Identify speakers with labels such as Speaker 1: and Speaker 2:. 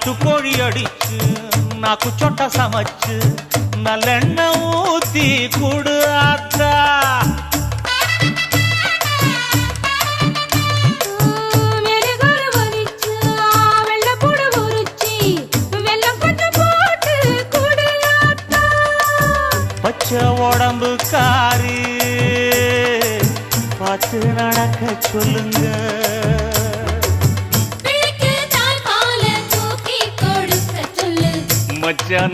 Speaker 1: நாட்டுக்கோழி அடிச்சு நாக்கு சொட்ட சமைச்சு நல்லெண்ணெய் ஊத்தி குடு ஆத்தா. பச்சை உடம்பு காரி பார்த்து நடக்க சொல்லுங்க. மச்சான